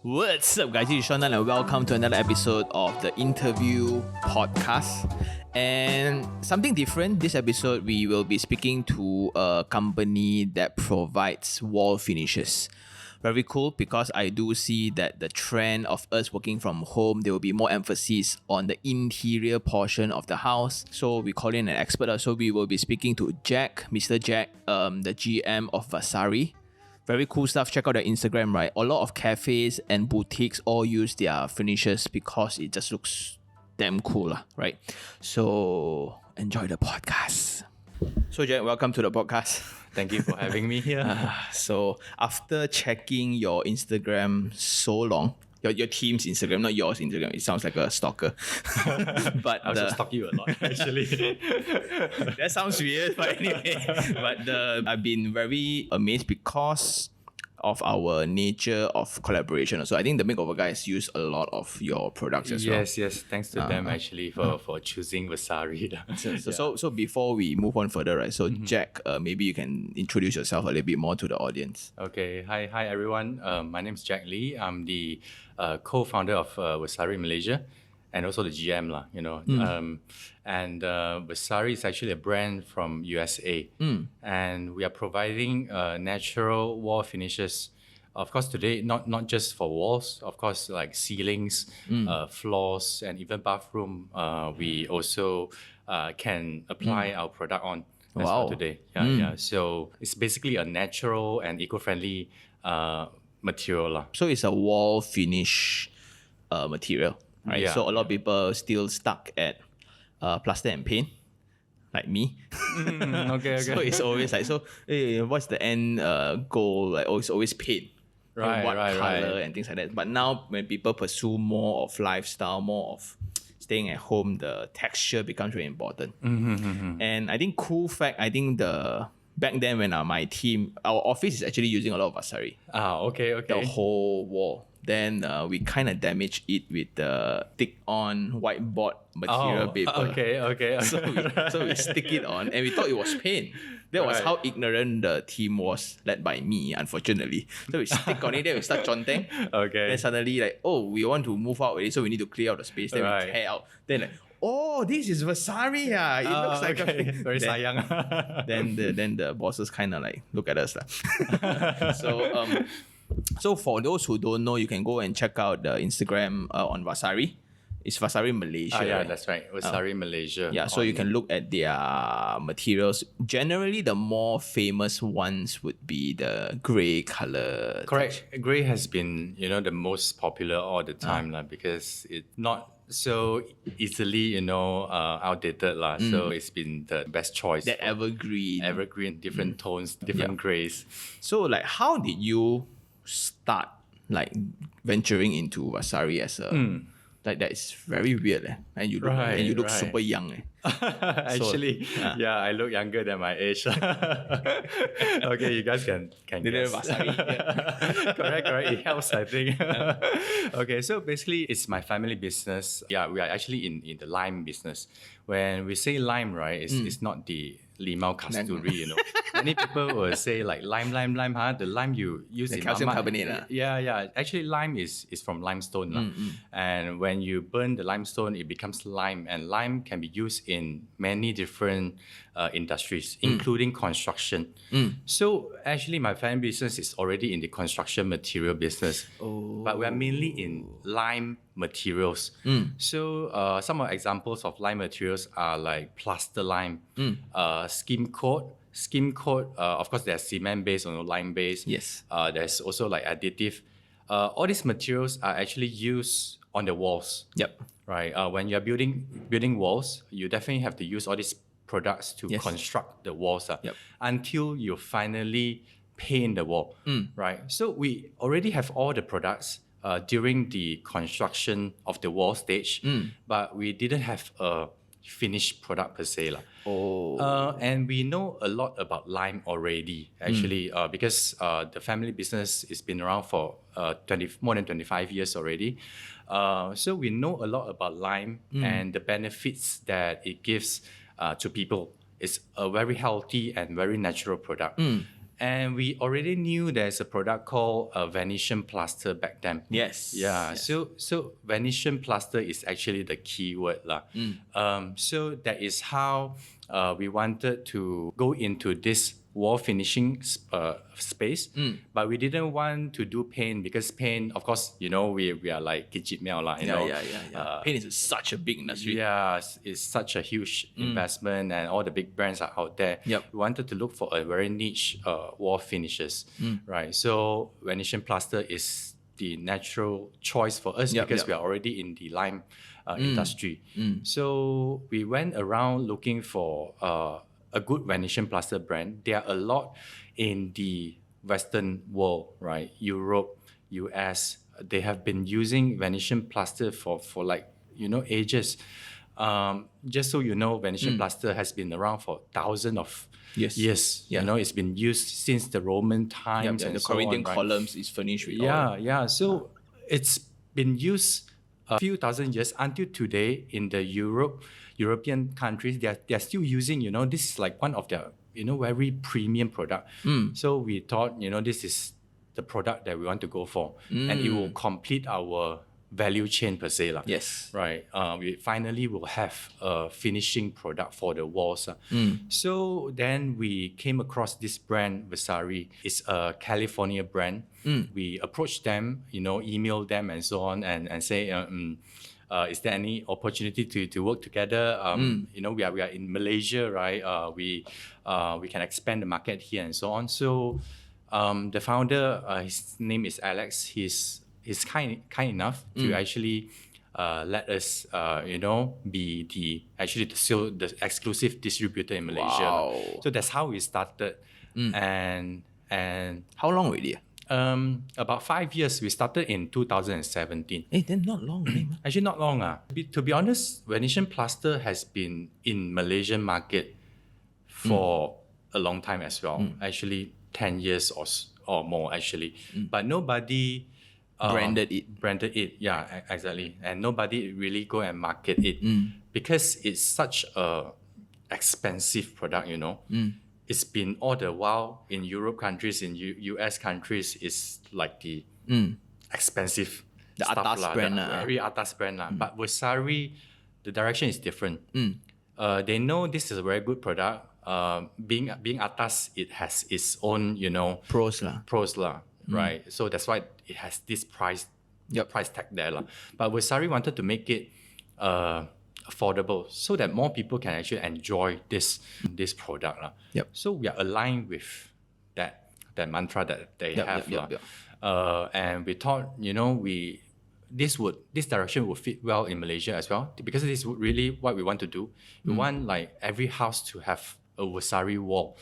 What's up, guys? This is Sean and welcome to another episode of the Interview Podcast. And something different, this episode we will be speaking to a company that provides wall finishes. Very cool, because I do see that the trend of us working from home, there will be more emphasis on the interior portion of the house. So we call in an expert. So we will be speaking to Jack, Mr. Jack, the GM of Vasari. Very cool stuff. Check out their Instagram, right? A lot of cafes and boutiques all use their finishes because it just looks damn cool, right? So enjoy the podcast. So Jack, welcome to the podcast. Thank you for having me here. So after checking your Instagram so long, your team's Instagram, not yours Instagram, it sounds like a stalker. But I also stalk you a lot, actually. That sounds weird, but anyway. But I've been very amazed because of our nature of collaboration. So I think the Makeover guys use a lot of your products as well. Yes. Thanks to them actually for choosing Vasari. So before we move on further, right? So Jack, maybe you can introduce yourself a little bit more to the audience. Okay. Hi everyone. My name is Jack Lee. I'm the co-founder of Vasari Malaysia, and also the GM lah. And Vasari is actually a brand from USA, and we are providing natural wall finishes. Of course, today not just for walls. Of course, like ceilings, floors, and even bathroom. We also can apply our product on. As Wow. for today, yeah. So it's basically a natural and eco-friendly material lah. So it's a wall finish material, right? Yeah. So a lot of people still stuck at plaster and paint, like me. Okay. So it's always like, what's the end goal? Like, it's always paint. Right, what right, color right. and things like that. But now when people pursue more of lifestyle, more of staying at home, the texture becomes very important. And I think back then when our office is actually using a lot of Vasari, Okay. the whole wall. Then we kind of damaged it with the stick-on whiteboard material paper. Okay. So we stick it on, and we thought it was paint. That was Right. how ignorant the team was, led by me, unfortunately. So we stick on it, then we start chonteng. Okay. Then suddenly, we want to move out already, so we need to clear out the space. Then Right. we tear out. Then this is Vasari. It looks like okay. Very then, sayang. then the bosses kind of look at us. So for those who don't know, you can go and check out the Instagram on Vasari. It's Vasari Malaysia. Yeah, right? that's right. Vasari Malaysia. Yeah, so you can look at their materials. Generally, the more famous ones would be the grey color. Correct. Grey has been, the most popular all the time because it's not so easily, outdated lah. So it's been the best choice. That evergreen. Different tones, different greys. So how did you start venturing into Vasari as a that is very weird and you look Right. super young Actually, I look younger than my age. Okay, you guys can guess. Vasari. Correct. It helps, I think. Okay, so basically, it's my family business. Yeah, we are actually in the lime business. When we say lime, right, it's not the limau kasturi, Many people will say lime, the lime you use the in calcium mama. carbonate. Yeah. Actually, lime is from limestone. And when you burn the limestone, it becomes lime. And lime can be used in many different industries, including construction. So actually, my family business is already in the construction material business. But we are mainly in lime materials. So some examples of lime materials are like plaster lime, skim coat. Of course, there's cement based or lime based. Yes. There's also additive. All these materials are actually used on the walls. Yep. Right. When you're building walls, you definitely have to use all these products to construct the walls until you finally paint the wall. Right. So we already have all the products during the construction of the wall stage, but we didn't have a finished product per se. And we know a lot about lime already, actually, because the family business has been around for more than 25 years already. So we know a lot about lime and the benefits that it gives to people. It's a very healthy and very natural product. And we already knew there's a product called Venetian plaster back then. Yes. Yeah. Yes. So Venetian plaster is actually the key word lah. So that is how we wanted to go into this wall finishing space, but we didn't want to do paint because paint, of course, we are like kicit meow lah. Paint is such a big industry. Yeah, it's such a huge investment, and all the big brands are out there. Yep. We wanted to look for a very niche wall finishes, right? So Venetian plaster is the natural choice for us because we are already in the lime industry. So we went around looking for a good Venetian plaster brand. There are a lot in the Western world, right? Europe, US, they have been using Venetian plaster for like, ages. Just so you know, Venetian plaster has been around for thousands of years. Yeah. It's been used since the Roman times and the so Corinthian on, right? columns is furnished with Yeah. So it's been used a few thousand years until today in the European countries. They're still using, this is like one of their, very premium product. So we thought, this is the product that we want to go for. And it will complete our value chain per se. Yes. Right. We finally will have a finishing product for the walls. So then we came across this brand, Vasari. It's a California brand. We approached them, email them and so on and say, is there any opportunity to work together? We are in Malaysia, right? We can expand the market here and so on. So the founder, his name is Alex. He's kind enough to actually let us, be the exclusive distributor in Malaysia. Wow. So that's how we started. And How long already? About 5 years. We started in 2017. Hey, then not long, man. Actually, not long. To be honest, Venetian plaster has been in Malaysian market for a long time as well. Actually, 10 years or more actually. But nobody Branded it. Yeah, exactly. And nobody really go and market it because it's such a expensive product, It's been all the while in Europe countries, in US countries, it's like the expensive The stuff atas brand very atas brand But Vasari, the direction is different. They know this is a very good product. Being atas, it has its own, Pros lah. Right? So that's why it has this price tag there. But Vasari wanted to make it affordable so that more people can actually enjoy this product. So we are aligned with that mantra that they have. And we thought, this direction would fit well in Malaysia as well, because this is really what we want to do. We want like every house to have a Vasari wall.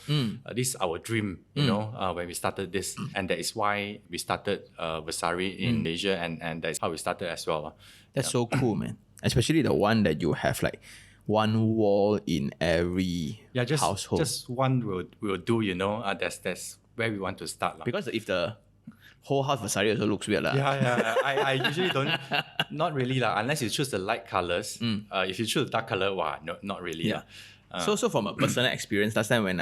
This is our dream, when we started this. And that is why we started Vasari in Malaysia, and that's how we started as well. That's so cool, man. Especially the one that you have like one wall in every household. Just one will do, that's where we want to start. Because if the whole house Vasari also looks weird. Yeah. I usually don't, not really, unless you choose the light colors. If you choose dark color, no, not really. Yeah. So from a personal experience, last time when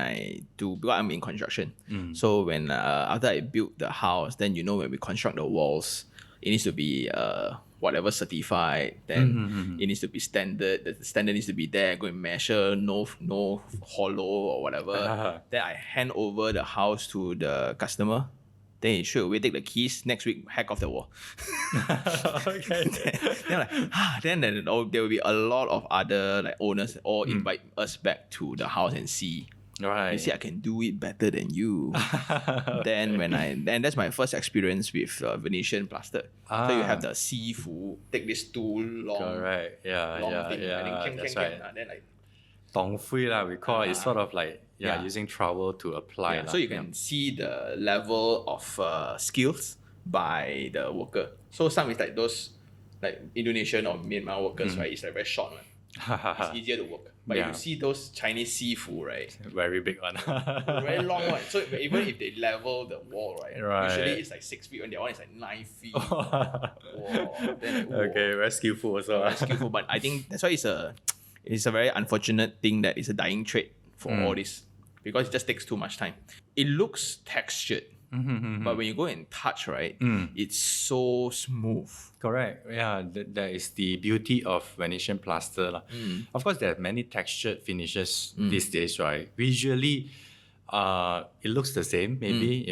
because I'm in construction. So when after I built the house, then when we construct the walls, it needs to be whatever certified, then it needs to be standard. The standard needs to be there, go and measure, no hollow or whatever. Then I hand over the house to the customer. Then he straight away take the keys. Next week, hack off the wall. Okay. then there will be a lot of other like owners all invite us back to the house and see. Right. You see, I can do it better than you. Then that's my first experience with Venetian plaster. So you have the sifu take this tool long. Correct. Long thing. Yeah. I think That's right. then like Tong fui we call it. It's sort of like using trowel to apply. So you can see the level of skills by the worker. So some is like those like Indonesian or Myanmar workers, right? It's like very short one. It's easier to work. But if you see those Chinese sifu, right? Very big one. Very long one. So even if they level the wall, right? Usually it's like 6 feet and the other one is like 9 feet. Okay, very skillful also. Very skillful. But I think that's why it's a very unfortunate thing that it's a dying trade for all these because it just takes too much time. It looks textured, but when you go and touch, right, it's so smooth. Correct. Yeah, that is the beauty of Venetian plaster. Of course, there are many textured finishes these days, right? Visually, it looks the same. Maybe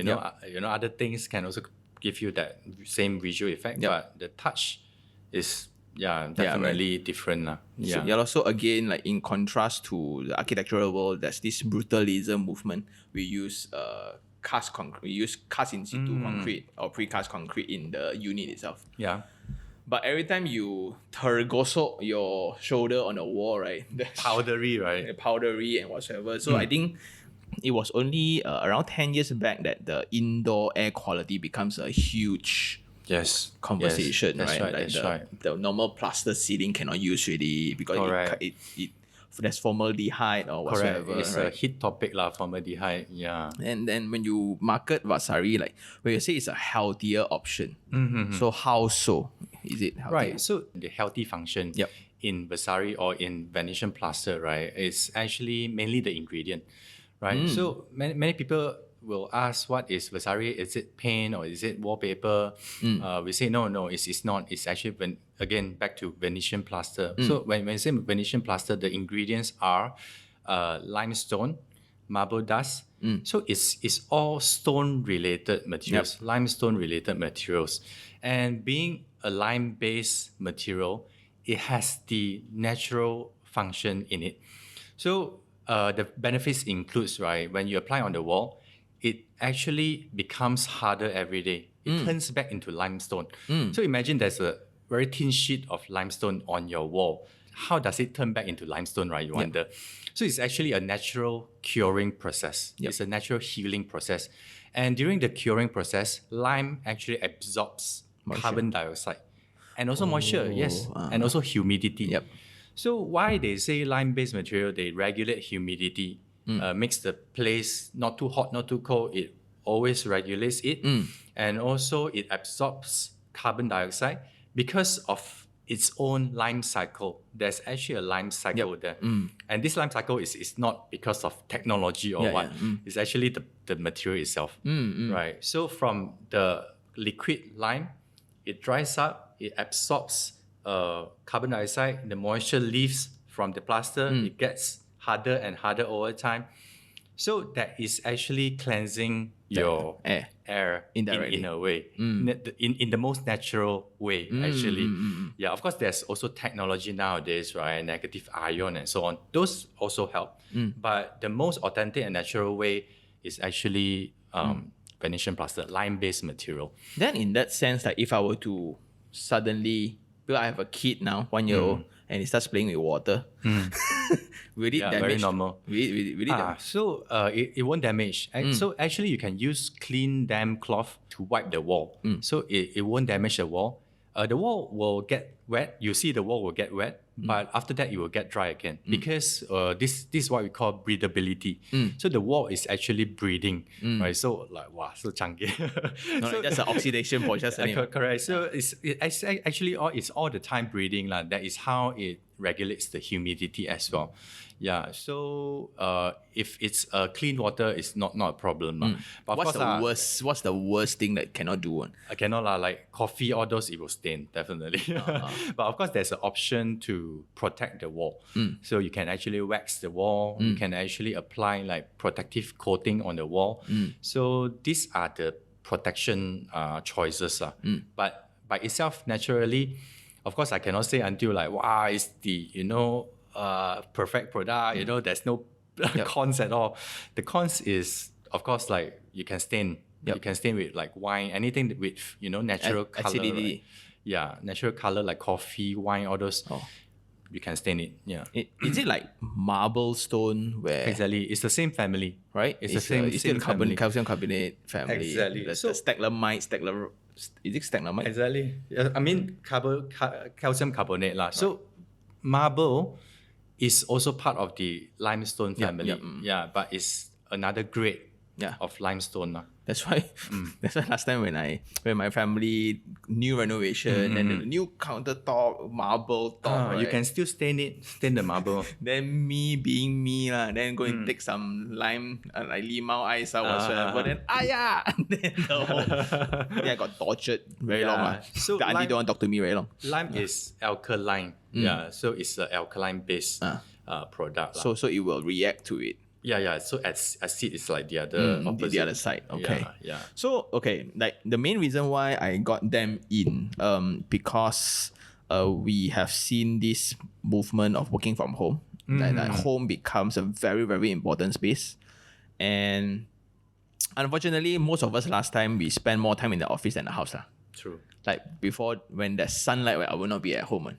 other things can also give you that same visual effect, but the touch is definitely different. So again, like in contrast to the architectural world, there's this brutalism movement. We use cast concrete. We use cast in situ concrete or precast concrete in the unit itself. Yeah. But every time you tergosok your shoulder on the wall, right? Powdery, right? Powdery and whatsoever. So I think it was only around 10 years back that the indoor air quality becomes a huge conversation, that's right? Right. The normal plaster ceiling cannot use really because it there's formaldehyde or whatsoever. Correct. It's a hit topic, formaldehyde. Yeah. And then when you market Vasari, like when you say it's a healthier option, so how so? Is it healthier? Right. So the healthy function in Vasari or in Venetian plaster, right, is actually mainly the ingredient, right? So many people will ask, what is Vasari? Is it paint or is it wallpaper? We say no, it's not. It's actually again back to Venetian plaster. So when you say Venetian plaster, the ingredients are limestone, marble dust. So it's all stone related materials, limestone related materials, and being a lime based material, it has the natural function in it. So the benefits includes, right, when you apply on the wall, it actually becomes harder every day. It turns back into limestone. So imagine there's a very thin sheet of limestone on your wall. How does it turn back into limestone, right? You wonder. So it's actually a natural curing process. It's a natural healing process. And during the curing process, lime actually absorbs carbon dioxide and also moisture, and also humidity. So why they say lime-based material, they regulate humidity, makes the place not too hot, not too cold. It always regulates it. And also it absorbs carbon dioxide because of its own lime cycle. There's actually a lime cycle there. And this lime cycle is not because of technology or what. It's actually the material itself. Right. So from the liquid lime, it dries up, it absorbs carbon dioxide, the moisture leaves from the plaster, it gets harder and harder over time. So that is actually cleansing your air in a way, in the most natural way, actually. Yeah, of course, there's also technology nowadays, right? Negative ion and so on. Those also help. But the most authentic and natural way is actually Venetian plaster, lime-based material. Then in that sense, like if I were to suddenly, because I have a kid now, 1 year old, and he starts playing with water, will it damage? Very normal. Will it damage? So it won't damage. So actually you can use clean damp cloth to wipe the wall. So it won't damage the wall. The wall will get wet. You see the wall will get wet, but after that it will get dry again because this is what we call breathability. So the wall is actually breathing, right? So like so chunky. So that's an oxidation process. Anyway. Correct. So it's actually all the time breathing. That is how it regulates the humidity as well. Yeah. So if it's clean water, it's not a problem. But what's the worst thing that cannot do one? I cannot like coffee, all those it will stain definitely. But of course, there's an option to protect the wall. So you can actually wax the wall. You can actually apply like protective coating on the wall. So these are the protection choices. But by itself, naturally, of course, I cannot say until like it's the perfect product. There's no cons at all. The cons is, of course, like you can stain. You can stain with like wine, anything with natural color. Acidity. Right? Yeah, natural color like coffee, wine, all those. You can stain it. Yeah. Is it like marble stone where exactly? It's the same family, right? It's the same. It's still calcium carbonate family. Exactly. The stalagmite, is it stalagmite? Exactly. I mean, calcium carbonate lah. So marble is also part of the limestone family. But it's another grade. of limestone. That's why last time when my family new renovation and the new countertop, marble top, right? You can still stain the marble. Then me being me then go and take some lime, like limau ice or whatsoever. Then then the whole I got tortured very long. So the auntie don't want to talk to me very long. Lime is alkaline. So it's an alkaline based product. So it will react to it. Yeah. So acid is like the other opposite. The other side. Okay. Yeah. So like the main reason why I got them in, because we have seen this movement of working from home. That home becomes a very, very important space. And unfortunately, most of us last time we spend more time in the office than the house. True. Like before, when there's sunlight, I will not be at home.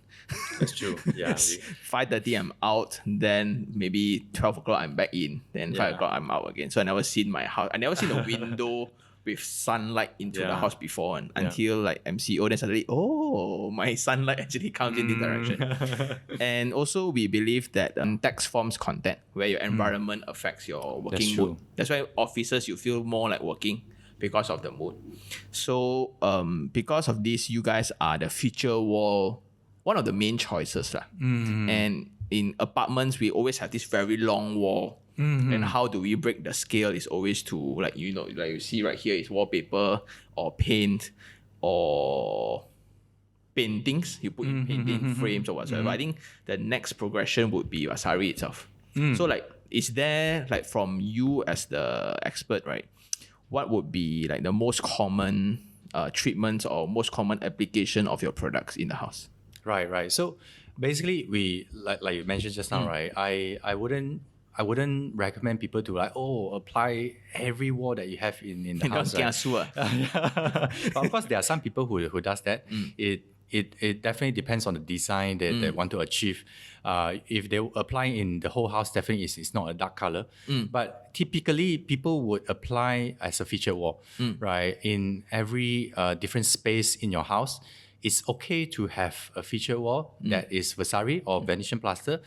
That's true. Yeah. 5:30 I'm out, then maybe 12 o'clock I'm back in, then 5 o'clock I'm out again. So I never seen my house. I never seen a window with sunlight into the house before until like MCO. Then suddenly, my sunlight actually comes in this direction. And also we believe that text forms content where your environment affects your working mood. That's why offices you feel more like working because of the mood. So because of this, you guys are the feature wall, one of the main choices. And in apartments, we always have this very long wall. And how do we break the scale is always to like you see right here is wallpaper or paint or paintings. You put in painting frames or whatsoever. I think the next progression would be Vasari itself. So like, is there like from you as the expert, right? What would be like the most common treatments or most common application of your products in the house? Right. So basically, we like you mentioned just now, right? I wouldn't recommend people to apply every wall that you have in the house. Right? But of course, there are some people who does that. It definitely depends on the design that they want to achieve. If they apply in the whole house, definitely it's not a dark color. But typically, people would apply as a feature wall, right? In every different space in your house, it's okay to have a feature wall that is Vasari or Venetian plaster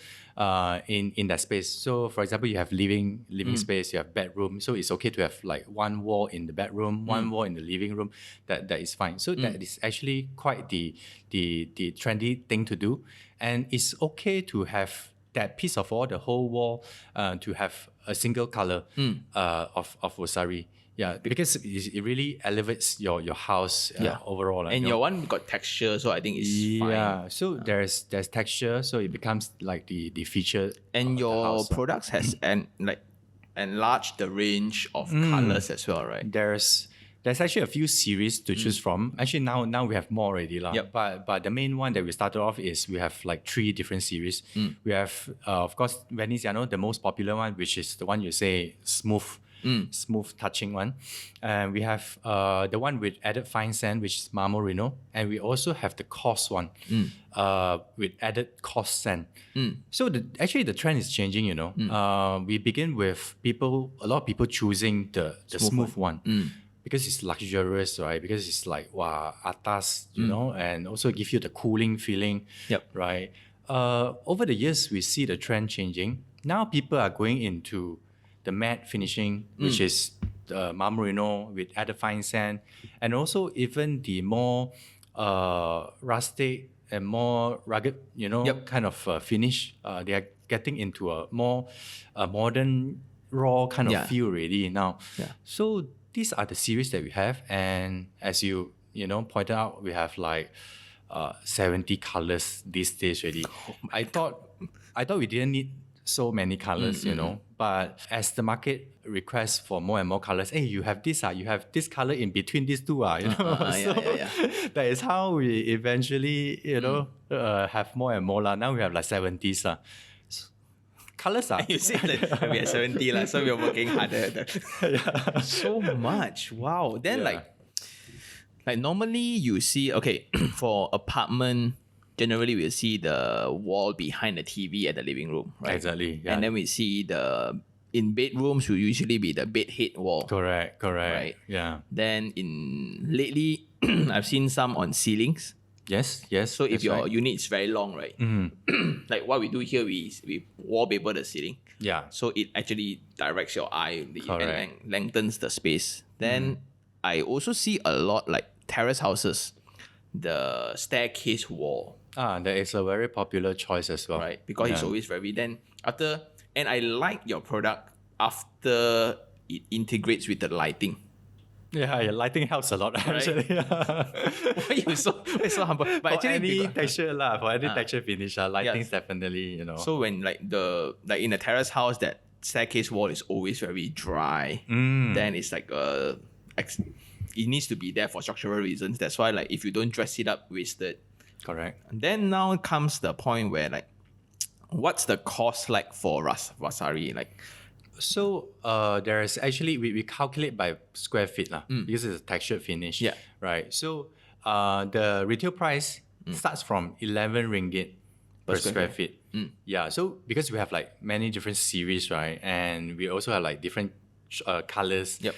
in that space. So, for example, you have living space, you have bedroom. So it's okay to have like one wall in the bedroom, one wall in the living room. That is fine. So that is actually quite the trendy thing to do, and it's okay to have that piece of wall, the whole wall, to have a single color of Vasari. Yeah, because it really elevates your house overall. And your one got texture, so I think it's fine. Yeah, so there's texture, so it becomes like the feature. And your products has enlarged the range of colors as well, right? There's actually a few series to choose from. Actually, now we have more already. But the main one that we started off is we have like 3 different series. We have, of course, Venetian, the most popular one, which is the one you say smooth touching one. And we have the one with added fine sand, which is Marmorino. And we also have the coarse one with added coarse sand. So the trend is changing, we begin with a lot of people choosing the smooth one. Because it's luxurious, right? Because it's like, atas, and also give you the cooling feeling, right? Over the years, we see the trend changing. Now people are going into the matte finishing, which is the Marmorino with added fine sand, and also even the more rustic and more rugged, kind of finish. They are getting into a more modern, raw kind of feel already now. So these are the series that we have, and as you pointed out, we have like 70 colors these days already. I thought we didn't need so many colors, but as the market requests for more and more colors, hey, you have this, you have this color in between these two, that is how we eventually, have more and more. Now we have like 70s. Colors You said that we are 70, so we are working harder. So much. Wow. Then like normally you see, for apartment, generally we'll see the wall behind the TV at the living room, right? Exactly. Yeah. And then we see in bedrooms will usually be the bed head wall. Correct. Right. Yeah. Then lately I've seen some on ceilings. Yes. So if that's your right. unit is very long, right? Like what we do here, we wallpaper the ceiling. Yeah. So it actually directs your eye Correct. and lengthens the space. Then I also see a lot like terrace houses, the staircase wall, That is a very popular choice as well. right? Because it's always very then after, and I like your product after it integrates with the lighting. Yeah, lighting helps a lot actually. Why you so humble? But For actually, any texture for any texture finish, lighting is Yeah. definitely so when like in a terrace house, that staircase wall is always very dry. Then it's like it needs to be there for structural reasons. That's why like if you don't dress it up, wasted. correct. And then now comes the point where like, what's the cost like for Vasari? Like, So there's actually we calculate by square feet because it's a textured finish. Yeah. Right. So the retail price starts from 11 ringgit per square feet. Yeah. So because we have like many different series, right, and we also have like different colors. Yep.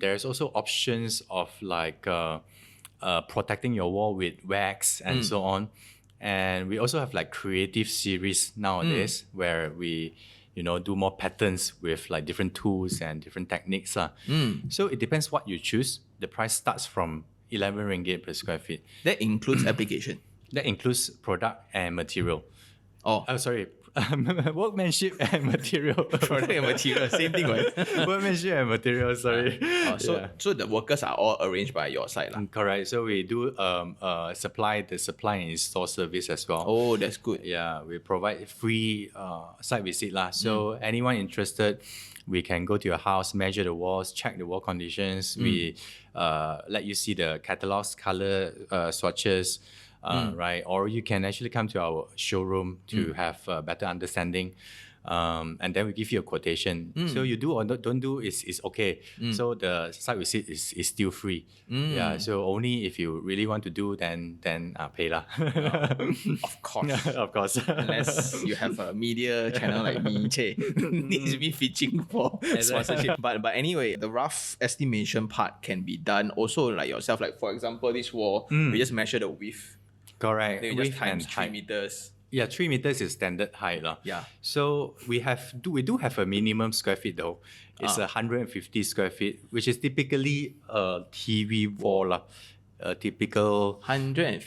There's also options of like protecting your wall with wax and so on. And we also have like creative series nowadays where we do more patterns with like different tools and different techniques. So it depends what you choose. The price starts from 11 ringgit per square feet. that includes application. That includes product and material. Oh, Sorry. Workmanship and material. product and material, same thing, right? Workmanship and material, sorry. So the workers are all arranged by your side, lah. Correct. So we do supply and install service as well. Oh, that's good. Yeah, we provide free site visit lah. So anyone interested, we can go to your house, measure the walls, check the wall conditions. We let you see the catalogs, color swatches, right? Or you can actually come to our showroom to have a better understanding. And then we give you a quotation. So you do or don't do is okay. So the site visit is still free. Yeah. So only if you really want to do, then pay lah. Of course. Of course. Unless you have a media channel like me, needs me pitching for sponsorship. But anyway, the rough estimation part can be done also like yourself. Like for example, this wall, we just measure the width. Correct. Then we just Width times and 3 height. meters. Yeah, 3 meters is standard height lah. Yeah. So we do have a minimum square feet though. It's 150 square feet, which is typically a TV wall lah. A typical 150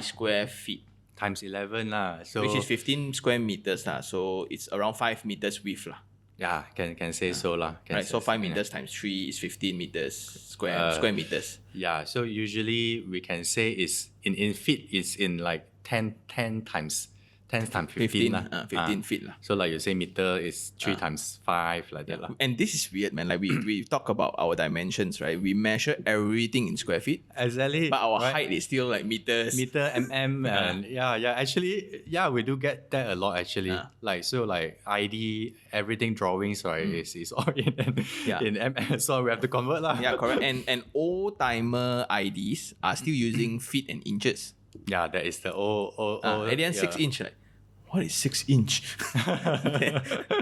square feet, times 11 lah. So which is 15 square meters lah. So it's around 5 meters width lah. yeah, can say so lah. Right. So 5 meters times 3 is 15 meters square meters. Yeah. So usually we can say is in feet is in like 10 times 15 lah. 15 feet lah. So like you say meter is 3 times 5 like that lah. And this is weird, man. Like we talk about our dimensions, right? We measure everything in square feet, Exactly. but our right? height is still like meters. Meter, and actually, we do get that a lot actually. Like ID, everything drawings, right, is all in MS, so we have to convert lah. Yeah, correct. And old timer IDs are still using feet and inches. Yeah, that is the old. At the end, 6 inch. Like, what is 6 inch?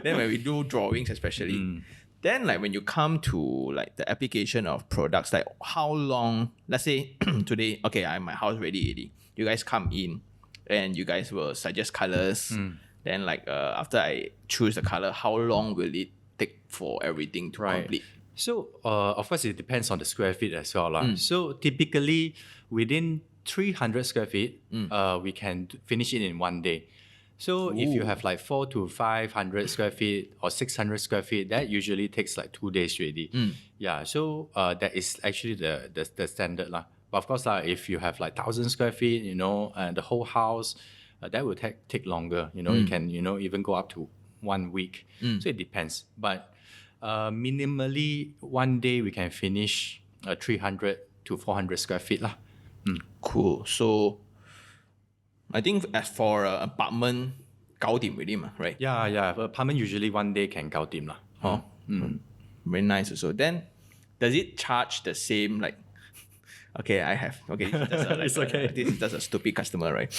then when we do drawings, especially, then like when you come to like the application of products, like how long? Let's say today, okay, I'm my house ready. You guys come in, and you guys will suggest colors. Then like after I choose the color, how long will it take for everything to complete? So of course it depends on the square feet as well lah. So typically within 300 square feet, we can finish it in 1 day. So if you have like 400 to 500 square feet or 600 square feet, that usually takes like 2 days already. Yeah, so that is actually the standard lah. But of course if you have like 1,000 square feet, and the whole house, that will take longer. It can even go up to 1 week. So it depends. But minimally 1 day we can finish 300 to 400 square feet lah. Cool. So I think as for apartment, 搞掂already嘛, right? Yeah. Apartment usually 1 day can 搞掂lah. Very nice also. Then does it charge the same like? Okay, this is just a stupid customer, right?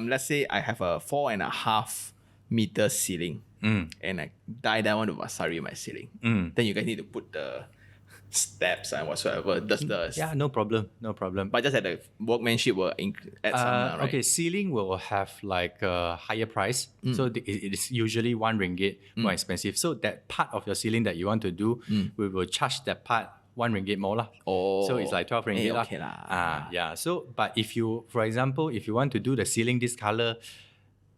Let's say I have a 4.5 meter ceiling, and I die down want to Vasari my ceiling. Then you guys need to put the steps and whatsoever. Does the Yeah, no problem. but just that the workmanship will add some, right? Okay, ceiling will have like a higher price. So it is usually RM1 more expensive. So that part of your ceiling that you want to do, we will charge that part RM1 more lah. Oh, So it's like 12 ringgit lah. okay lah. Yeah. So, but if you, for example, if you want to do the ceiling this color,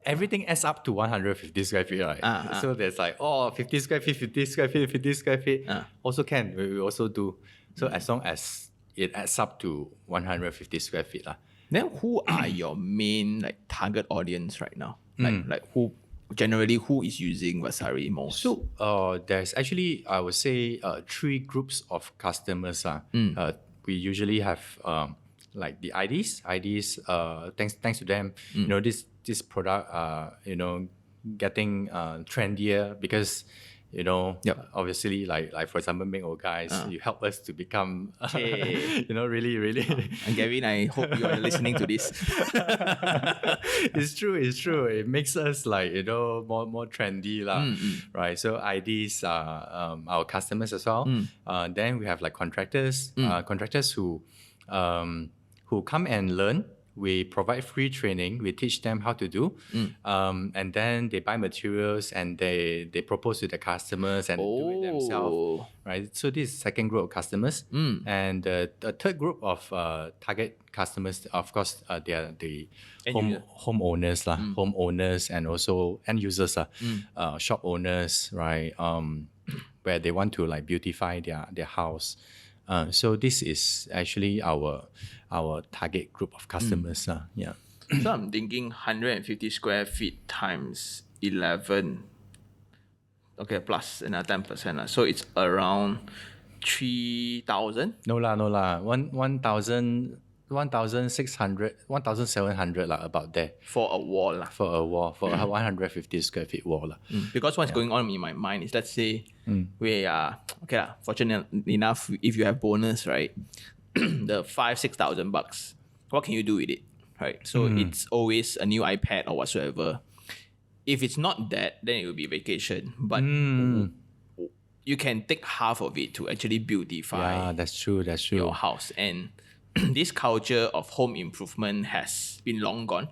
everything adds up to 150 square feet, right? So there's like, 50 square feet, 50 square feet, 50 square feet. Also can, we also do. So as long as it adds up to 150 square feet. Then who are your main like target audience right now? Like who is using Vasari most? So there's actually, I would say, 3 groups of customers. We usually have like the IDs. Thanks to them, this product, getting trendier because, obviously, like for example, Ming guys, you help us to become, really, really. And Gavin, I hope you are listening to this. It's true. It makes us like, more trendy, right? So IDs are our customers as well. Then we have like contractors who come and learn. We provide free training. We teach them how to do. And then they buy materials and they propose to the customers and do it themselves. Right? So this is the second group of customers. And the third group of target customers, of course, they are the homeowners, homeowners and also end users, shop owners, right? Where they want to like beautify their house. So this is actually our target group of customers. Yeah. So I'm thinking 150 square feet times 11. Okay, plus another 10%. So it's around 3,000? No lah. 1,600, 1,700 about there. For a wall. For a 150 square feet wall. Because what's going on in my mind is, let's say we are, fortunate enough, if you have bonus, right? The 5,000-6,000 bucks, what can you do with it, right? So it's always a new iPad or whatsoever. If it's not that, then it will be vacation. But you can take half of it to actually beautify. Yeah, that's true. Your house. And this culture of home improvement has been long gone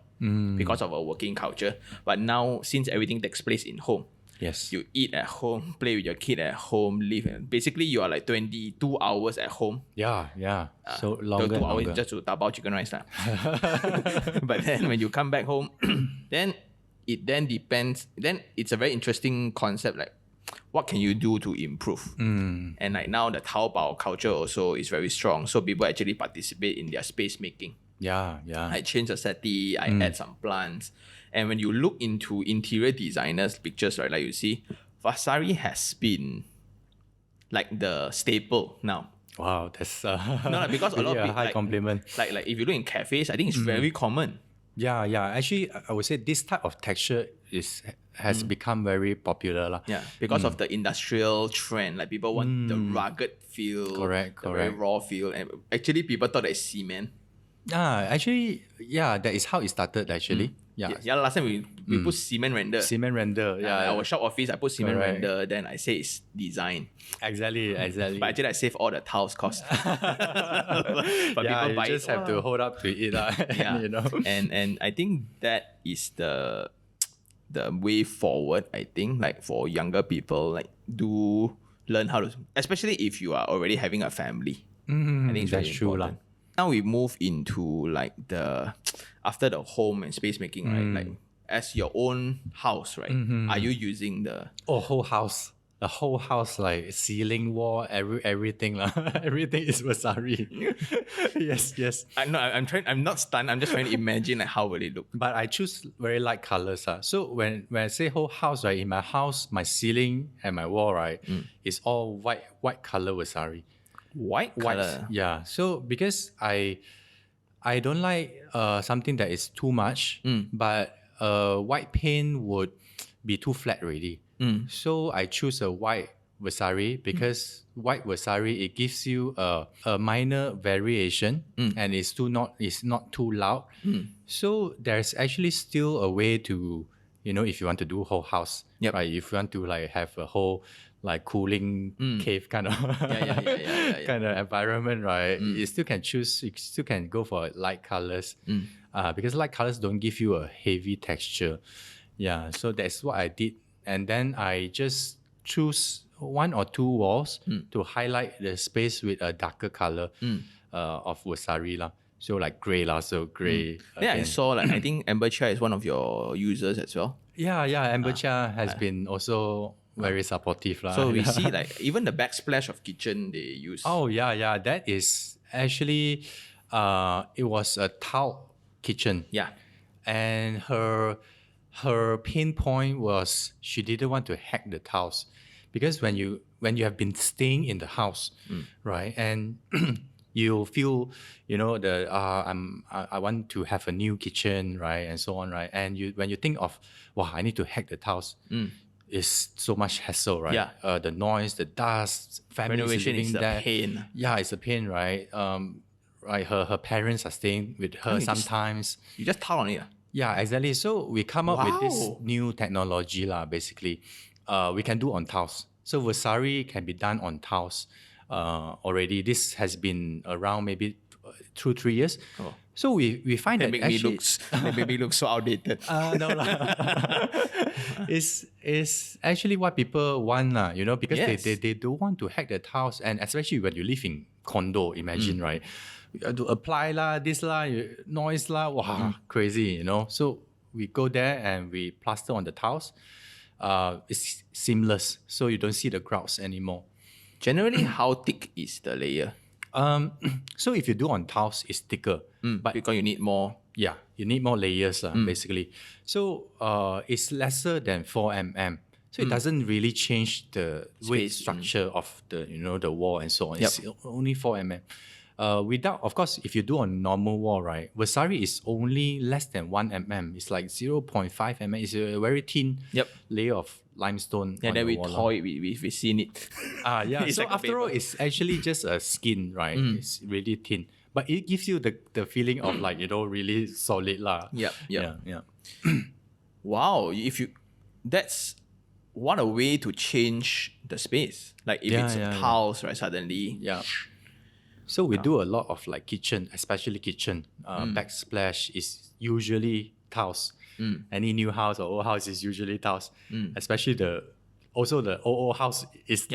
because of our working culture. But now, since everything takes place in home, yes, you eat at home, play with your kid at home, live. And basically, you are like 22 hours at home. Yeah. So longer. 2 hours just to dabao chicken rice. But then when you come back home, then it then depends. Then it's a very interesting concept. Like, what can you do to improve? And like now, the Taobao culture also is very strong. So people actually participate in their space making. Yeah. I change the settee, I add some plants. And when you look into interior designers' pictures, right, like you see, Vasari has been like the staple now. Wow, that's because a lot of people, high compliment. Like if you look in cafes, I think it's very common. Yeah. Actually, I would say this type of texture has become very popular. Yeah, because of the industrial trend. Like people want the rugged feel, correct. very raw feel. And actually, people thought that it's cement. Actually, that is how it started actually. Yeah, last time we put cement render. Cement render, Our shop office, I put cement render, then I say it's design. Exactly. But actually, I save all the tiles cost. But people buy just have to hold up to it. And I think that is the way forward, I think, like for younger people, like do learn how to, especially if you are already having a family. I think it's very important. Now we move into like after the home and space making, right? Like as your own house, right? Are you using the whole house? The whole house, like ceiling, wall, everything everything is Vasari. Yes. I'm not stunned. I'm just trying to imagine like how will it look. But I choose very light colors. So when I say whole house, right? In my house, my ceiling and my wall, right, is all white color Vasari. White color. Yeah. So because I don't like something that is too much, but white paint would be too flat already. So I choose a white Vasari because white Vasari, it gives you a minor variation and it's not too loud. So there's actually still a way to, if you want to do whole house, right? If you want to like have a whole like cooling cave kind of kind of environment, right? You still can choose. You still can go for light colors, because light colors don't give you a heavy texture. Yeah, so that's what I did, and then I just choose one or two walls to highlight the space with a darker color of Vasari lah. So like grey lah, so grey. Yeah, I saw like I think Amber Chia is one of your users as well. Yeah, Amber Chia has been also very supportive lah. So we see like even the backsplash of kitchen they use. Oh yeah, that is actually it was a tile kitchen. Yeah. And her pain point was she didn't want to hack the tiles, because when you have been staying in the house, right, and you feel, I want to have a new kitchen, right, and so on, right, and when you think of, wow, I need to hack the tiles, it's so much hassle, right? Yeah. The noise, the dust, families Renovation living is a there. pain. Yeah, it's a pain, right? Right, her parents are staying with her sometimes. You just tile on it. Yeah, exactly. So we come up with this new technology lah. Basically, we can do on tiles. So Vasari can be done on tiles already. This has been around maybe 2-3 years. Oh. So we find that actually make me look so outdated. No lah. It's actually what people want lah. Because they don't want to hack the tiles, and especially when you live in condo. Imagine, right? You have to apply lah, this lah, noise lah, wow, crazy, So we go there and we plaster on the tiles. It's seamless, so you don't see the grouts anymore. Generally, how thick is the layer? So if you do on tiles, it's thicker. But because you need more. Yeah, you need more layers, basically. So it's lesser than 4 mm. So it doesn't really change the weight structure of the the wall and so on. It's only 4 mm. Without, of course, if you do on normal wall, right, Vasari is only less than 1 mm. It's like 0.5 mm. It's a very thin layer of limestone. Yeah, then we toy it, we've seen it. Yeah. So like after all, it's actually just a skin, right? It's really thin. But it gives you the feeling of like, really solid lah. Yeah. Wow. That's what a way to change the space. Like if it's tiles, right, suddenly. Yeah. So we do a lot of like kitchen, especially kitchen. Backsplash is usually tiles. Any new house or old house is usually tiles. Especially the old house is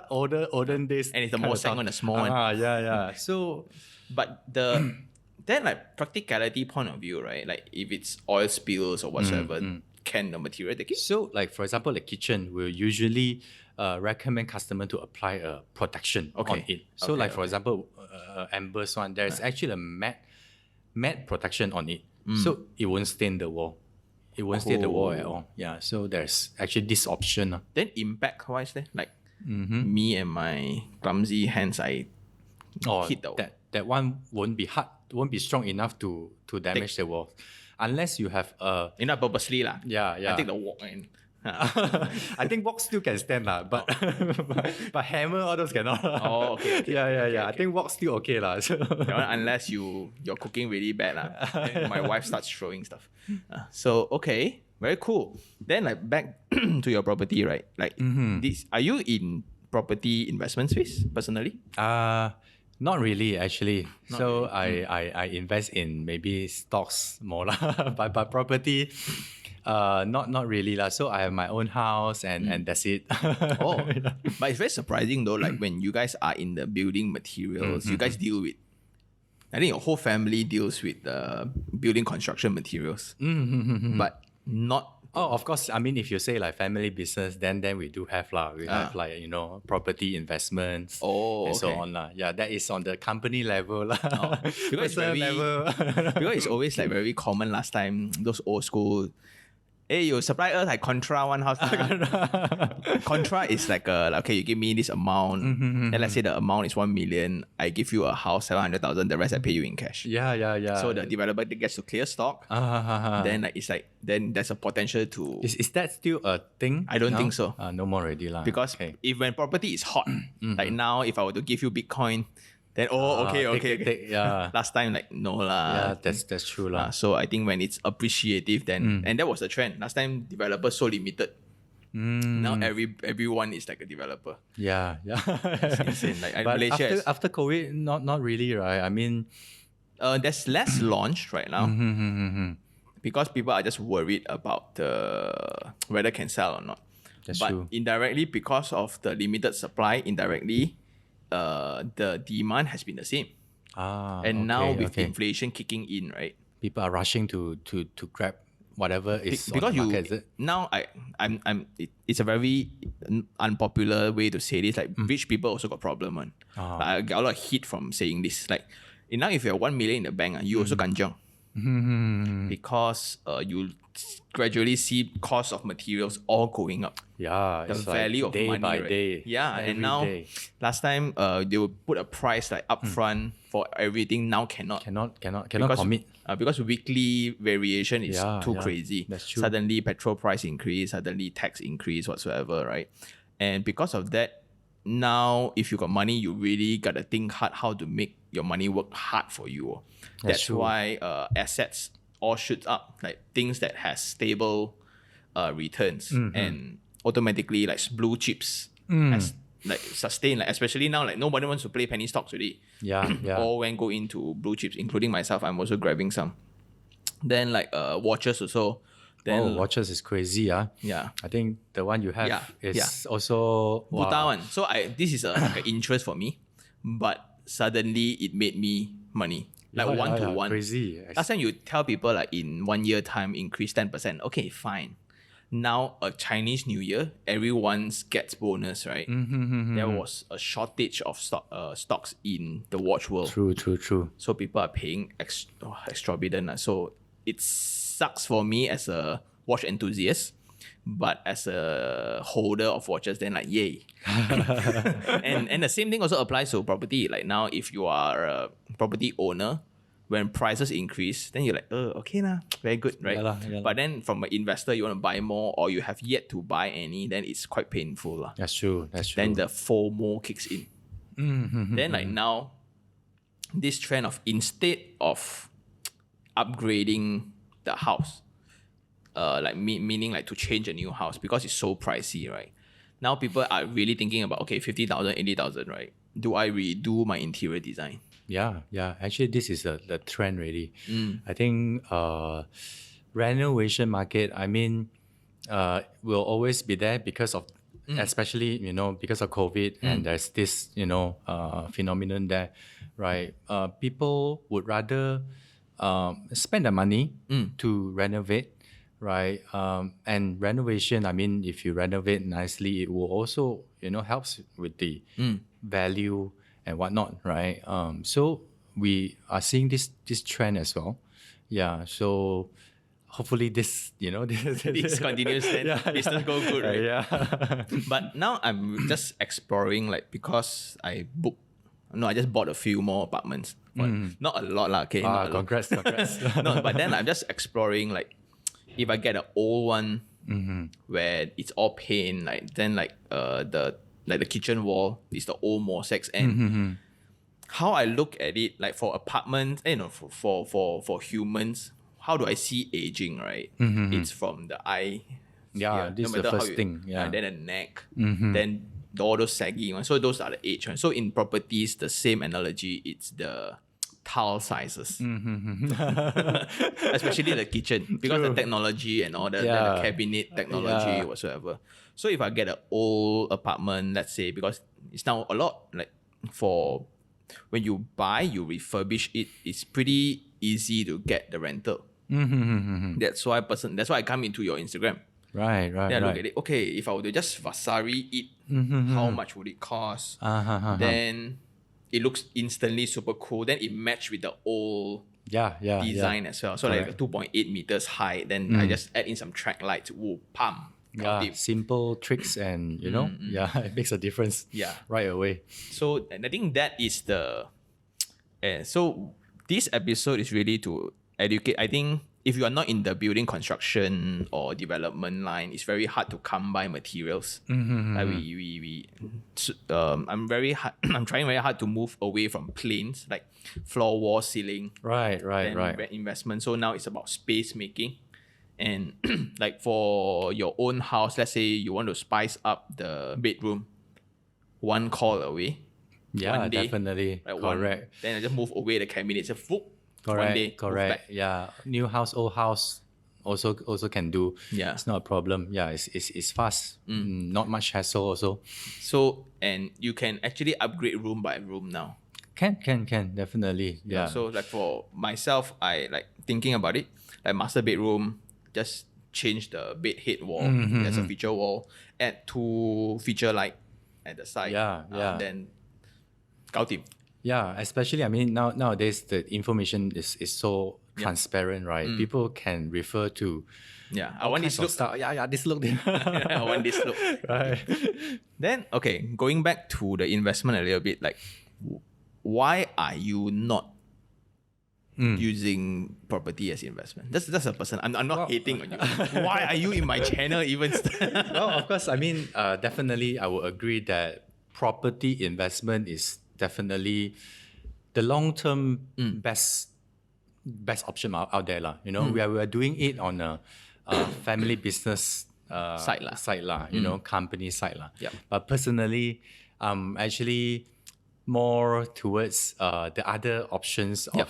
olden days. And it's the more second, the small one. Yeah. So, but then like practicality point of view, right? Like if it's oil spills or whatsoever, can the material take it? So like for example, the kitchen will usually recommend customer to apply a protection on it. So for example, Amber's one, there's actually a matte protection on it. So it won't stain the wall. It won't stain the wall at all. Yeah, so there's actually this option. Then impact wise, like me and my clumsy hands, I hit the wall. That one won't be hard, won't be strong enough to damage the wall. Unless you have not purposely lah. Yeah. I take the walk and I think box still can stand lah, but hammer all those cannot. Oh, okay. Yeah. I think box still okay lah. So. Unless you're cooking really bad lah. My wife starts throwing stuff. So okay, very cool. Then like back to your property, right? Like this, are you in property investment space personally? Not really, actually. Not so really. I invest in maybe stocks more lah, but property. Not really lah. So I have my own house and that's it. But it's very surprising though. Like when you guys are in the building materials, you guys deal with. I think your whole family deals with building construction materials, but not. Oh, of course. I mean, if you say like family business, then we do have lah. We have like property investments and so on lah. Yeah, that is on the company level lah. Because because it's always like very common last time. Those old school. Hey, you supply us like Contra one house. Contra is like okay, you give me this amount. And let's say the amount is 1 million. I give you a house 700,000. The rest I pay you in cash. Yeah. So the developer gets to clear stock. Then like it's like then there's a potential to. Is that still a thing? I don't think so. No more already lah. Because if when property is hot, like now, if I were to give you Bitcoin. Then okay. Yeah. Last time like no lah. Yeah, that's true lah. So I think when it's appreciative, then and that was the trend. Last time developers so limited. Now everyone is like a developer. Yeah. It's insane. Like But Malaysia after COVID, not really, right? I mean, there's less launch right now because people are just worried about whether can sell or not. That's but true. indirectly, because of the limited supply, the demand has been the same. And now with inflation kicking in, right? People are rushing to grab whatever is Because on the market, is it? Now it's a very unpopular way to say this. Like rich people also got problem one. Like, I get a lot of heat from saying this. Like now if you have 1 million in the bank, you also kanjong. Because you gradually see cost of materials all going up. Yeah, the value like day of money, by right? day. Yeah, every and now day. Last time they would put a price like upfront for everything. Now cannot Cannot commit. because weekly variation is too crazy. That's true. Suddenly petrol price increase, suddenly tax increase whatsoever, right? And because of that, now if you got money, you really gotta think hard how to make your money work hard for you. That's true. why assets all shoot up, like things that has stable returns and automatically like blue chips has like sustain, like especially now, like nobody wants to play penny stocks already. Yeah. All when go into blue chips, including myself. I'm also grabbing some. Then like watches also. Then watches is crazy, yeah. I think the one you have is also Buta one. So this is like an interest for me, but suddenly it made me money. Like one to one. Crazy. Last time you tell people like in 1 year time increase 10%. Okay, fine. Now a Chinese New Year, everyone gets bonus, right? There was a shortage of stocks in the watch world. True. So people are paying exorbitant. So it sucks for me as a watch enthusiast, but as a holder of watches, then like yay. and the same thing also applies to property. Like now, if you are a property owner, when prices increase, then you're like, okay lah, very good, right? Yeah. But then from an investor, you want to buy more, or you have yet to buy any, then it's quite painful lah. That's true. Then the FOMO kicks in. Then like now, this trend of instead of upgrading the house, like meaning like to change a new house because it's so pricey, right? Now people are really thinking about, okay, 50,000, 80,000, right? Do I redo my interior design? Yeah. Actually, this is the trend really. I think renovation market, I mean, will always be there because of, especially, because of COVID and there's this, phenomenon there, right? People would rather spend the money to renovate, right? And renovation, I mean, if you renovate nicely, it will also, helps with the value and whatnot, right? So we are seeing this trend as well. Yeah. So hopefully this continues, then business go good, right? Yeah. But now I'm just exploring, like, because I just bought a few more apartments. Not a lot lah, okay? Congrats. No, but then I'm just exploring, like, if I get an old one where it's all paint, like then like the kitchen wall is the old mosaics, and how I look at it, like for apartments, for humans, how do I see aging, right? It's from the eye. Yeah, this is the first thing. Yeah. And then the neck, then all those saggy ones. So those are the age ones. So in properties, the same analogy, it's the tile sizes. Especially the kitchen, because the technology and all that, the cabinet technology whatsoever. So if I get an old apartment, let's say, because it's now a lot, like for when you buy, you refurbish it, it's pretty easy to get the rental. That's why I come into your Instagram. Right. Then I look at it. Okay, if I were to just Vasari it, how much would it cost? Then it looks instantly super cool. Then it matched with the old design as well. So like 2.8 meters high. Then I just add in some track lights. Woo, pam. Simple tricks and it makes a difference. Yeah, right away. So and I think that is the. So this episode is really to educate. I think if you are not in the building construction or development line, it's very hard to come by materials. I'm trying very hard to move away from planes like floor, wall, ceiling. Right. Investment. So now it's about space making. And like for your own house, let's say you want to spice up the bedroom, one call away. Yeah, one day, definitely. like Correct. Then I just move away the cabinets. One Correct. day, move Correct. back. Yeah. New house, old house also can do. Yeah. It's not a problem. Yeah, it's fast. Not much hassle also. So, and you can actually upgrade room by room now. Can, definitely. Yeah. So like for myself, I like thinking about it, like master bedroom, just change the bed head wall. There's a feature wall, add 2 feature light at the side. Then gao tim. Yeah, especially I mean nowadays the information is so transparent, right? People can refer to I want this look. This look. I want this look. Right. Then going back to the investment a little bit, like why are you not using property as investment? That's a person. I'm not hating on you. Why are you in my channel even? Well, of course, I mean, definitely I will agree that property investment is definitely the long-term best option out there. You know, we are doing it on a family business side lah. You know, company side lah. Yep. But personally, actually more towards the other options of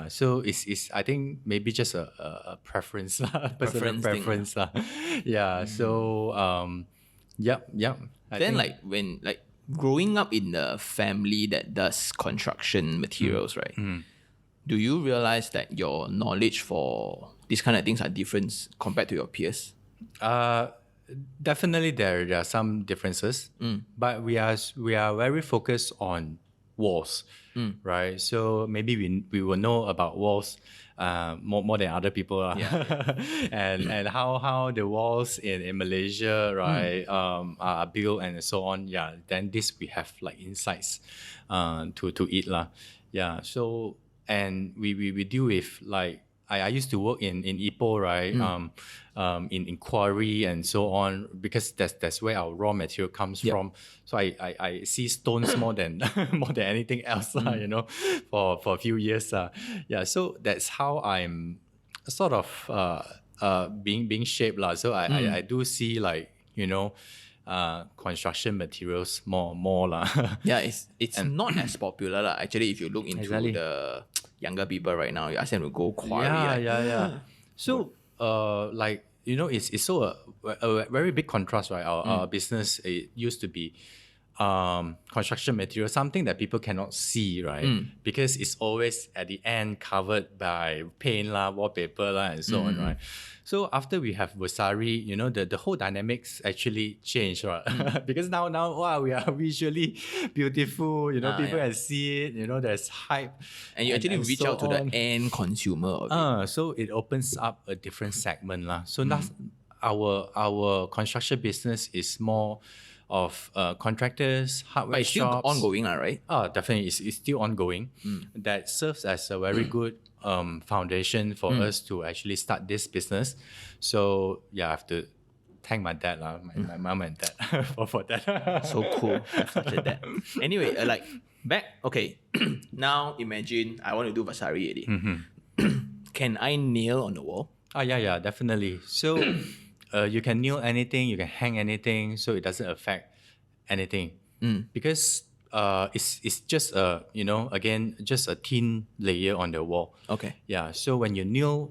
So it's I think maybe just a preference lah, personal preference lah. Yeah. So Then like when like growing up in the family that does construction materials, right? Do you realize that your knowledge for these kind of things are different compared to your peers? Definitely there are some differences, but we are very focused on walls, right? So maybe we will know about walls more than other people, and how the walls in Malaysia, right, are built and so on. Yeah, then this we have like insights to it lah. Yeah, so and we deal with like I used to work in Ipoh, right? In quarry and so on, because that's where our raw material comes from. So I see stones more than anything else, you know, for a few years. Yeah, so that's how I'm sort of being shaped lah. So I do see like, you know, construction materials more lah. Yeah, it's not as popular lah. Actually, if you look into the younger people right now, you ask them to go quarry. Yeah. So like, you know, it's so a very big contrast, right? Our business, it used to be construction material, something that people cannot see, right? Because it's always at the end covered by paint lah, wallpaper lah, and so on, right? So after we have Vasari, you know, the whole dynamics actually changed, right? Because now, wow, we are visually beautiful, you know, people can see it, you know, there's hype. And you actually reach out to the end consumer of it. So it opens up a different segment lah. So now our construction business is more of contractors, hardware but it's still shops. ongoing, right? Definitely, it's still ongoing. That serves as a very good foundation for us to actually start this business. So yeah, I have to thank my dad, my mom and dad for that. So cool, such a dad. Anyway, like back, okay. Now imagine I want to do Vasari already. Can I nail on the wall? Yeah, definitely. So you can nail anything, you can hang anything, so it doesn't affect anything. Because it's just you know, again, just a thin layer on the wall. Okay. Yeah. So when you nail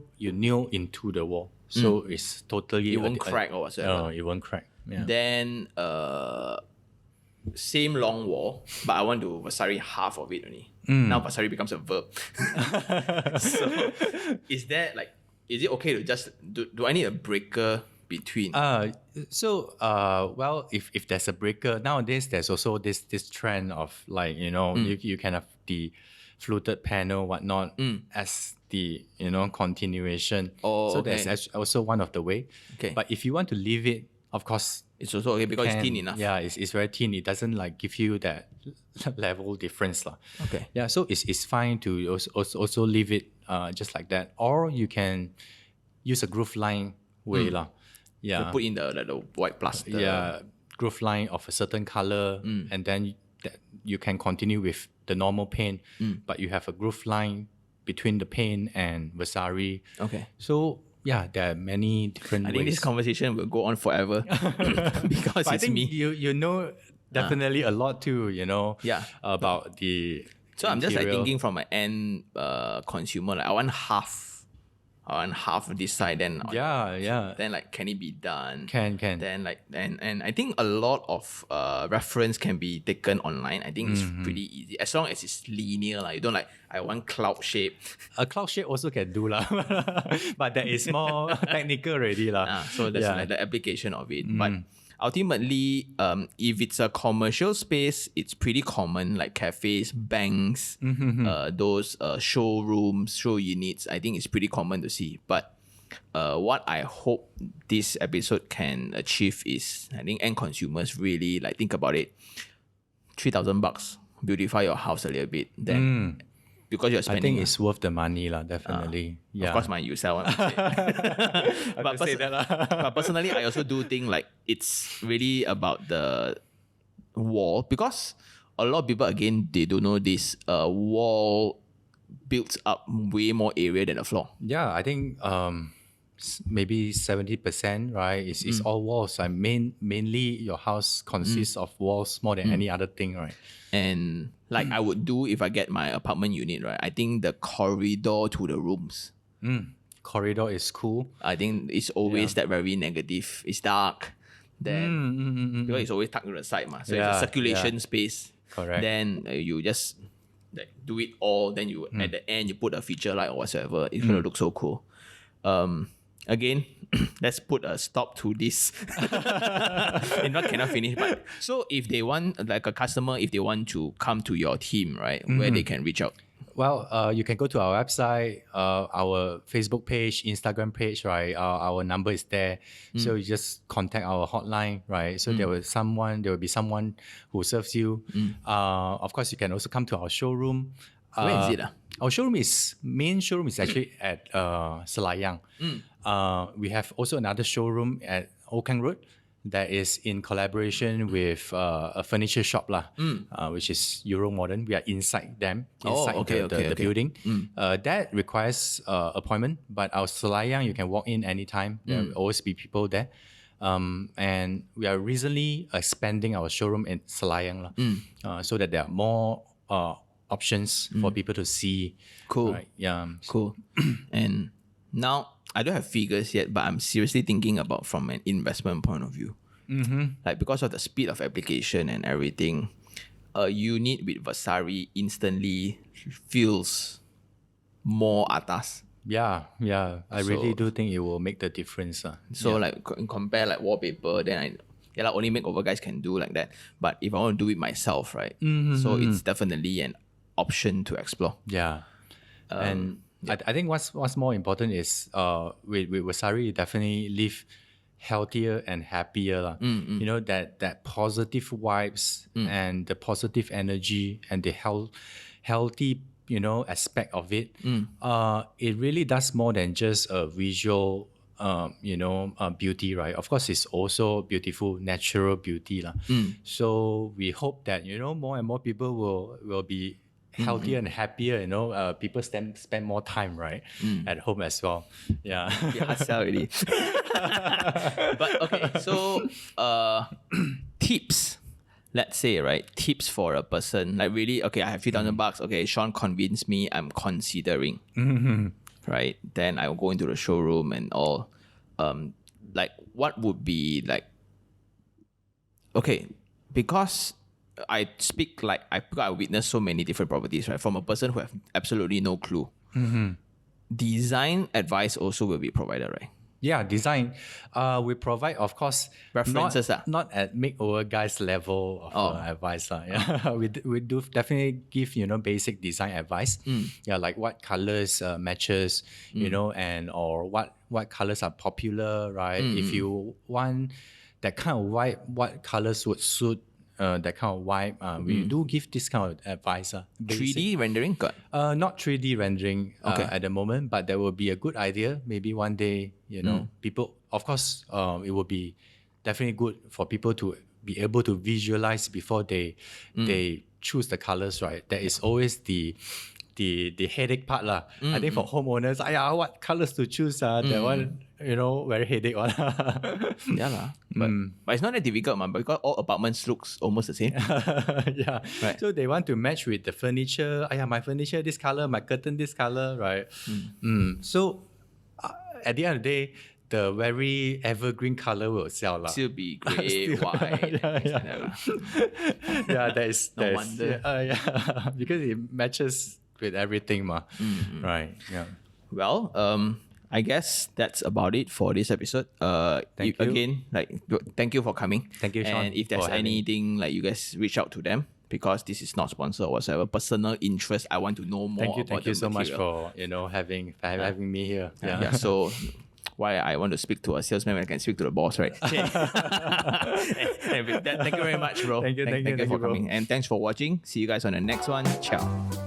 into the wall, so it's totally it won't crack or whatsoever. No, it won't crack. Yeah. Then same long wall, but I want to Vasari half of it only. Now Vasari becomes a verb. So is it okay to just do I need a breaker between? Well, if there's a breaker nowadays, there's also this trend of like, you know, you can have the fluted panel whatnot as the, you know, continuation. So that's also one of the way. Okay. But if you want to leave it, of course, it's also okay because it's thin enough. Yeah, it's very thin. It doesn't like give you that level difference lah. Okay. Yeah, so it's fine to also leave it just like that, or you can use a groove line way lah. Yeah. To put in the white plaster. Yeah, groove line of a certain color, and then you can continue with the normal paint, but you have a groove line between the paint and Vasari. Okay. So Yeah, there are many different ways. I think this conversation will go on forever because But I it's think me. you know definitely a lot too, about the So I'm just like interior. thinking from an end consumer, like I want half of this side, then then like can it be done? Can. Then like and I think a lot of reference can be taken online. I think it's pretty easy as long as it's linear. Like you don't like I want cloud shape. A cloud shape also can do lah, but that is more technical already lah. So that's like the application of it. But ultimately, if it's a commercial space, it's pretty common, like cafes, banks, those showrooms, show units. I think it's pretty common to see. But what I hope this episode can achieve is, I think end consumers really like think about it. $3,000, beautify your house a little bit. Then because you're spending, I think it's worth the money lah. Definitely. Of course, you sell one. But personally, I also do think like it's really about the wall, because a lot of people, again, they don't know this wall builds up way more area than the floor. Yeah, I think maybe 70%, right? It's all walls. Mainly your house consists of walls more than any other thing, right? And like I would do if I get my apartment unit, right? I think the corridor to the rooms. Corridor is cool. I think it's always that very negative. It's dark. Then because it's always tucked to the side, so it's a circulation space. Correct. Then you just like do it all. Then you at the end you put a feature light or whatsoever. It's gonna look so cool. Again, let's put a stop to this. In fact, cannot finish. But so if they want, like a customer, if they want to come to your team, right, where they can reach out? Well, you can go to our website, our Facebook page, Instagram page, right? Our number is there. So you just contact our hotline, right? So there will be someone who serves you. Of course, you can also come to our showroom. Where is it? Our main showroom is actually at Selayang. We have also another showroom at Okang Road that is in collaboration with a furniture shop which is Euro Modern. We are inside the building. That requires appointment, but our Selayang, you can walk in anytime. There will always be people there. And we are recently expanding our showroom in Selayang so that there are more options for people to see. Cool. Right? Yeah. Cool. And now, I don't have figures yet, but I'm seriously thinking about from an investment point of view. Like because of the speed of application and everything, a unit with Vasari instantly feels more atas. Yeah. I really do think it will make the difference. So like compare like wallpaper, then only makeover guys can do like that. But if I want to do it myself, right? So it's definitely an option to explore. Yeah. I think what's more important is with Vasari, you definitely live healthier and happier. You know, that positive vibes and the positive energy and the healthy aspect of it. It really does more than just a visual beauty, right? Of course, it's also beautiful natural beauty. So we hope that more and more people will be healthier and happier. People spend more time, right, at home as well. Yeah. Hard sell already. But okay, so tips. Let's say, right, tips for a person like really, okay, I have $3,000. Okay, Sean convinced me, I'm considering. Right, then I will go into the showroom and all. Like what would be like? Okay, because I speak like I witnessed so many different properties, right? From a person who have absolutely no clue. Design advice also will be provided, right? Yeah, design. We provide, of course, references. Not at makeover guys level of advice. Yeah. we do definitely give basic design advice. Yeah, like what colors matches, and or what colors are popular, right? If you want that kind of vibe, what colors would suit that kind of vibe. We do give this kind of advice. 3D rendering? Not 3D rendering at the moment, but that will be a good idea. Maybe one day, people, of course, it will be definitely good for people to be able to visualize before they choose the colors, right? That is always the the headache part lah. I think for homeowners, what colors to choose? That one, very headache one. Yeah lah. But it's not that difficult, man, because all apartments looks almost the same. Yeah. Right. So they want to match with the furniture. My furniture this color, my curtain this color, right? So at the end of the day, the very evergreen color will sell lah. Still be grey, white. Yeah, that is no wonder. Because it matches with everything, ma. Right. Yeah. Well, I guess that's about it for this episode. Thank you. Again, thank you for coming. Thank you, Sean. And if there's anything, you guys reach out to them, because this is not sponsored or whatever. Personal interest, I want to know more. Thank you so much for having me here. Yeah. So why I want to speak to a salesman when I can speak to the boss, right? Thank you very much, bro. Thank you for coming. And thanks for watching. See you guys on the next one. Ciao.